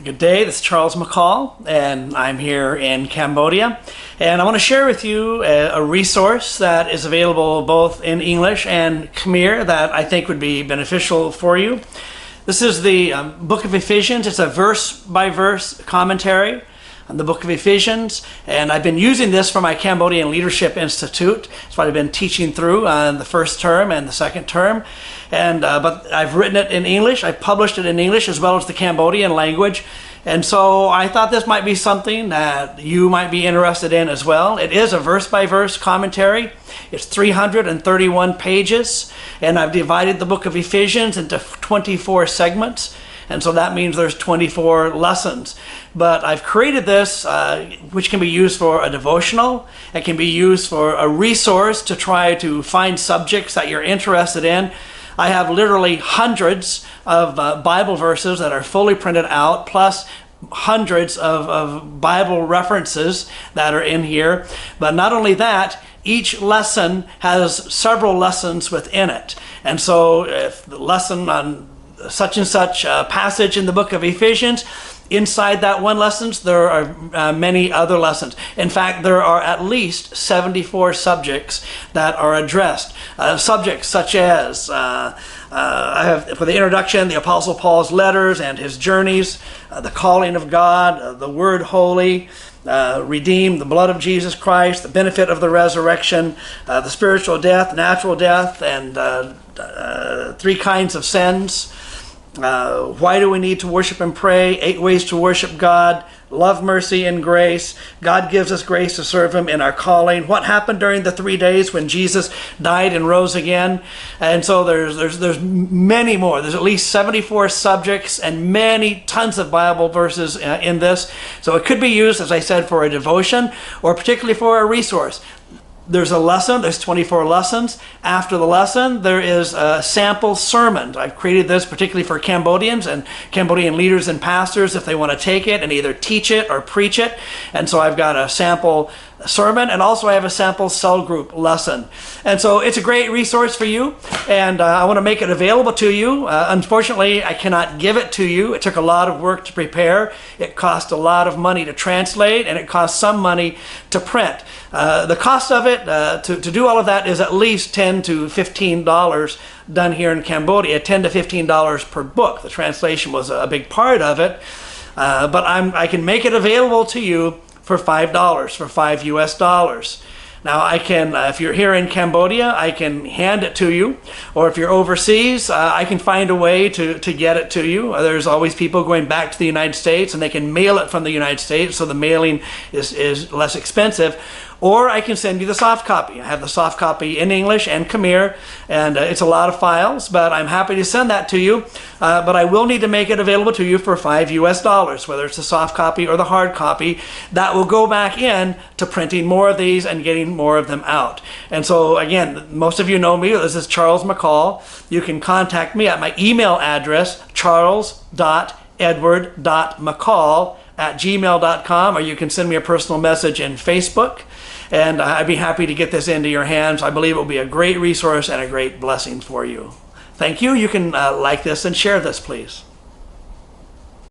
Good day, this is Charles McCall, and I'm here in Cambodia. And I want to share with you a resource that is available both in English and Khmer that I think would be beneficial for you. This is the book of Ephesians. It's a verse-by-verse commentary on the book of Ephesians, and I've been using this for my Cambodian Leadership Institute. It's what I've been teaching through on the first term and the second term. And but I've written it in English. I've published it in English as well as the Cambodian language. And so I thought this might be something that you might be interested in as well. It is a verse-by-verse commentary. It's 331 pages, and I've divided the book of Ephesians into 24 segments. And so that means there's 24 lessons. But I've created this, which can be used for a devotional. It can be used for a resource to try to find subjects that you're interested in. I have literally hundreds of Bible verses that are fully printed out, plus hundreds of Bible references that are in here. But not only that, each lesson has several lessons within it. And so if the lesson on such and such passage in the book of Ephesians, inside that one lesson, there are many other lessons. In fact, there are at least 74 subjects that are addressed. Subjects such as, I have for the introduction, the Apostle Paul's letters and his journeys, the calling of God, the word holy, redeemed, the blood of Jesus Christ, the benefit of the resurrection, the spiritual death, natural death, and three kinds of sins. Why do we need to worship and pray? 8 ways to worship God. Love, mercy, and grace. God gives us grace to serve Him in our calling. What happened during the 3 days when Jesus died and rose again? And so there's many more. There's at least 74 subjects and tons of Bible verses in this. So it could be used, as I said, for a devotion or particularly for a resource. There's a lesson, there's 24 lessons. After the lesson, there is a sample sermon. I've created this particularly for Cambodians and Cambodian leaders and pastors if they want to take it and either teach it or preach it. And so I've got a sample sermon, and also I have a sample cell group lesson. And so it's a great resource for you, and I want to make it available to you. Unfortunately, I cannot give it to you. It took a lot of work to prepare. It cost a lot of money to translate, and it cost some money to print. The cost of it to do all of that is at least $10 to $15 done here in Cambodia, $10 to $15 per book. The translation was a big part of it, but I can make it available to you for $5, for $5 US. Now I can, if you're here in Cambodia, I can hand it to you, or if you're overseas, I can find a way to get it to you. There's always people going back to the United States, and they can mail it from the United States, so the mailing is less expensive. Or I can send you the soft copy. I have the soft copy in English and Khmer, and it's a lot of files, but I'm happy to send that to you. But I will need to make it available to you for $5 US, whether it's the soft copy or the hard copy. That will go back in to printing more of these and getting more of them out. And so again, most of you know me. This is Charles McCall. You can contact me at my email address, charles.edward.mccall@gmail.com, or you can send me a personal message in Facebook. And I'd be happy to get this into your hands. I believe it will be a great resource and a great blessing for you. Thank you. You can like this and share this, please.